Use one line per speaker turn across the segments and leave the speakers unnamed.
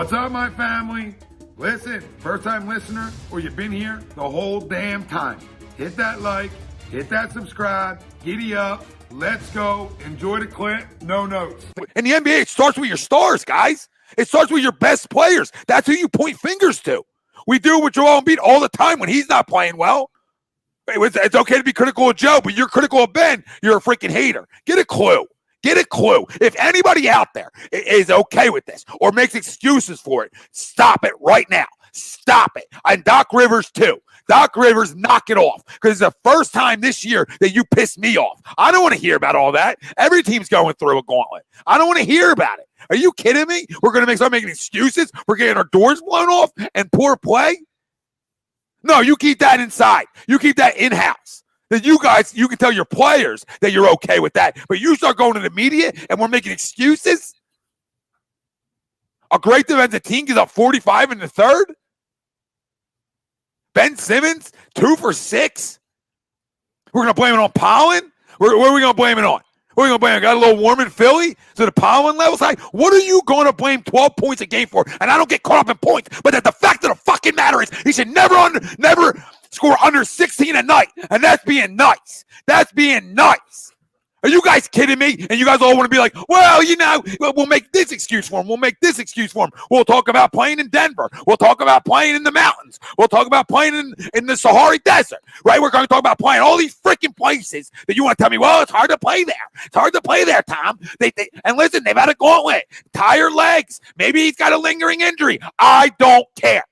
What's up, my family? Listen, first-time listener, or you've been here the whole damn time. Hit that like, hit that subscribe, giddy up, let's go, enjoy the clip, no notes.
In the NBA, it starts with your stars, guys. It starts with your best players. That's who you point fingers to. We do it with Joel Embiid all the time when he's not playing well. It's okay to be critical of Joe, but you're critical of Ben, you're a freaking hater. Get a clue. Get a clue. If anybody out there is okay with this or makes excuses for it, stop it right now. Stop it. And Doc Rivers, too. Doc Rivers, knock it off. Because it's the first time this year that you pissed me off. I don't want to hear about all that. Every team's going through a gauntlet. I don't want to hear about it. Are you kidding me? We're going to start making excuses? We're getting our doors blown off and poor play? No, you keep that inside. You keep that in-house. That you guys, you can tell your players that you're okay with that, but you start going to the media and we're making excuses? A great defensive team gives up 45 in the third? Ben Simmons, 2 for 6? We're going to blame it on pollen? Where are we going to blame it on? What are we going to blame it? Got a little warm in Philly? So the pollen level's high? What are you going to blame 12 points a game for? And I don't get caught up in points, but the fact of the fucking matter is he should never score under 16 a night. And that's being nice. That's being nice. Are you guys kidding me? And you guys all want to be like, well, you know, we'll make this excuse for him. We'll make this excuse for him. We'll talk about playing in Denver. We'll talk about playing in the mountains. We'll talk about playing in the Sahara Desert, right? We're going to talk about playing all these freaking places that you want to tell me, well, it's hard to play there. It's hard to play there, Tom. And listen, they've had a gauntlet. Tired legs. Maybe he's got a lingering injury. I don't care.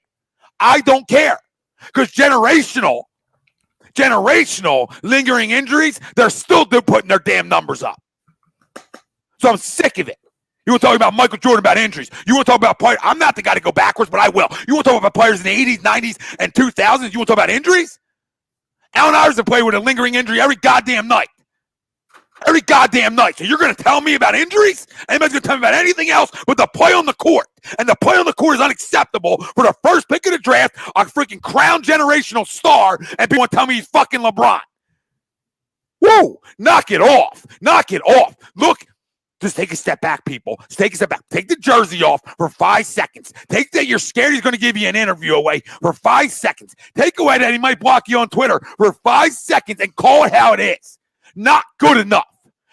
I don't care. Because generational lingering injuries, they're still putting their damn numbers up. So I'm sick of it. You want to talk about Michael Jordan about injuries. You want to talk about players. I'm not the guy to go backwards, but I will. You want to talk about players in the 80s, 90s, and 2000s. You want to talk about injuries? Allen Iverson played with a lingering injury every goddamn night. Every goddamn night. So you're going to tell me about injuries? Anybody's going to tell me about anything else but the play on the court. And the play on the court is unacceptable for the first pick of the draft, a freaking crown generational star, and people want to tell me he's fucking LeBron. Whoa! Knock it off. Knock it off. Look, just take a step back, people. Just take a step back. Take the jersey off for 5 seconds. Take that you're scared he's going to give you an interview away for 5 seconds. Take away that he might block you on Twitter for 5 seconds and call it how it is. Not good enough.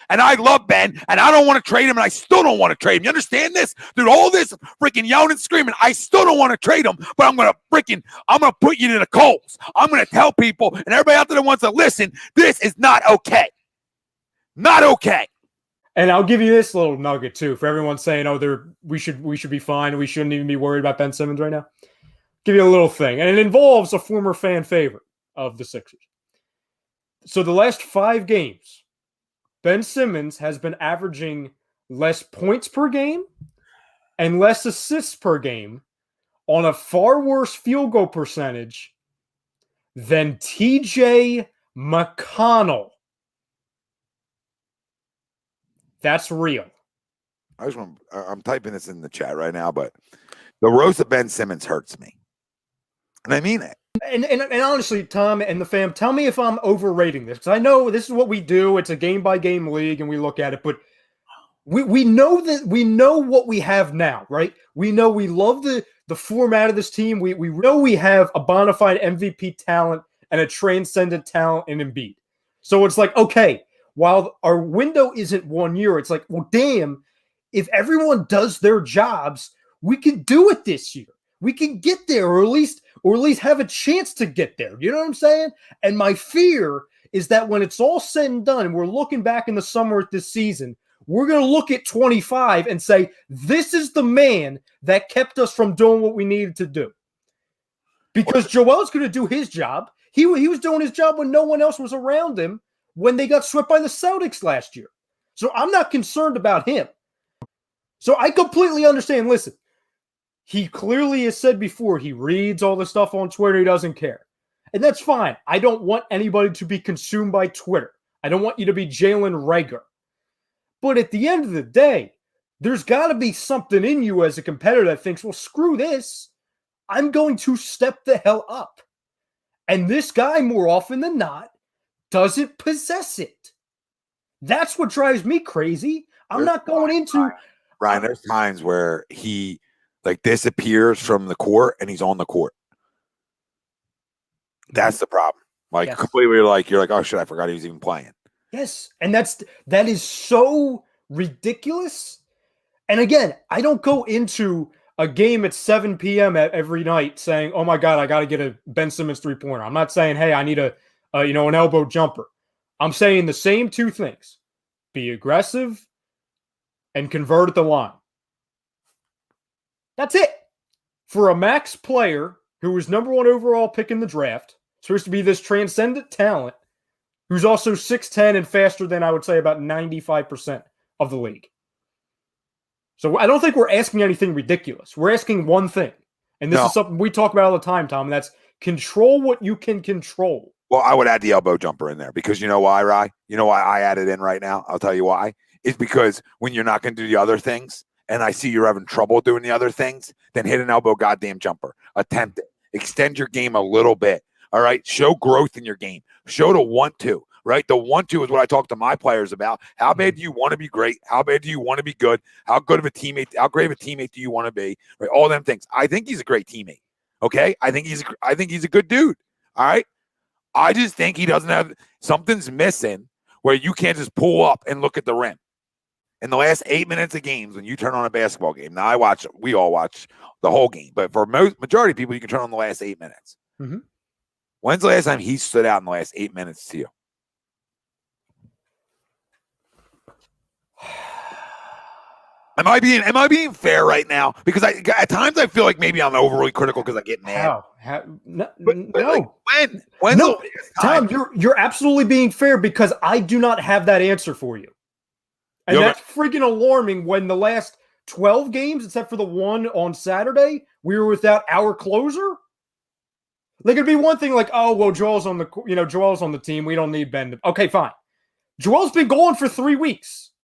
And I love Ben, and I don't want to trade him, and I still don't want to trade him. You understand this? Dude, all this freaking yelling and screaming, I still don't want to trade him, but I'm going to put you to the coals. I'm going to tell people, and everybody out there that wants to listen, this is not okay. Not okay.
And I'll give you this little nugget, too, for everyone saying, we should be fine, we shouldn't even be worried about Ben Simmons right now. Give you a little thing, and it involves a former fan favorite of the Sixers. So the last 5 games, Ben Simmons has been averaging less points per game and less assists per game on a far worse field goal percentage than TJ McConnell. That's real.
I'm typing this in the chat right now, but the roast of Ben Simmons hurts me. And I mean it.
And honestly, Tom and the fam, tell me if I'm overrating this, because I know this is what we do. It's a game-by-game league, and we look at it, but we know what we have now, right? We know we love the format of this team. We know we have a bona fide MVP talent and a transcendent talent in Embiid. So it's like, okay, while our window isn't 1 year, it's like, well, damn, if everyone does their jobs, we can do it this year. We can get there, or at least have a chance to get there. You know what I'm saying? And my fear is that when it's all said and done, and we're looking back in the summer at this season, we're going to look at 25 and say, this is the man that kept us from doing what we needed to do. Because Joel's going to do his job. He was doing his job when no one else was around him when they got swept by the Celtics last year. So I'm not concerned about him. So I completely understand. Listen, he clearly has said before, he reads all the stuff on Twitter. He doesn't care. And that's fine. I don't want anybody to be consumed by Twitter. I don't want you to be Jalen Reagor. But at the end of the day, there's got to be something in you as a competitor that thinks, well, screw this. I'm going to step the hell up. And this guy, more often than not, doesn't possess it. That's what drives me crazy. I'm not going into...
Ryan, there's times where he like disappears from the court and he's on the court. That's the problem. Like completely like you're like, oh shit, I forgot he was even playing.
Yes. And that is so ridiculous. And again, I don't go into a game at 7 p.m. every night saying, oh my God, I got to get a Ben Simmons 3-pointer. I'm not saying, hey, I need an elbow jumper. I'm saying the same two things. Be aggressive and convert at the line. That's it. For a max player who was number 1 overall pick in the draft, supposed to be this transcendent talent, who's also 6'10" and faster than I would say about 95% of the league. So I don't think we're asking anything ridiculous. We're asking one thing. And this is something we talk about all the time, Tom, and that's control what you can control.
Well, I would add the elbow jumper in there because you know why, Rye? You know why I add it in right now? I'll tell you why. It's because when you're not going to do the other things, and I see you're having trouble doing the other things, then hit an elbow goddamn jumper. Attempt it. Extend your game a little bit. All right? Show growth in your game. Show the 1-2. Right? The 1-2 is what I talk to my players about. How bad do you want to be great? How bad do you want to be good? How good of a teammate? How great of a teammate do you want to be? Right? All them things. I think he's a great teammate. Okay? I think he's a good dude. All right? I just think he doesn't have something's missing where you can't just pull up and look at the rim. In the last 8 minutes of games, when you turn on a basketball game, now we all watch the whole game, but for majority of people, you can turn on the last 8 minutes.
Mm-hmm.
When's the last time he stood out in the last 8 minutes to you? Am I being fair right now? Because at times I feel like maybe I'm overly critical because I get mad.
No.
Like, when?
No, Tom, you're absolutely being fair because I do not have that answer for you. And that's freaking alarming when the last 12 games, except for the one on Saturday, we were without our closer. Like it'd be one thing like, oh, well, Joel's on the team. We don't need Ben. Okay, fine. Joel's been gone for 3 weeks.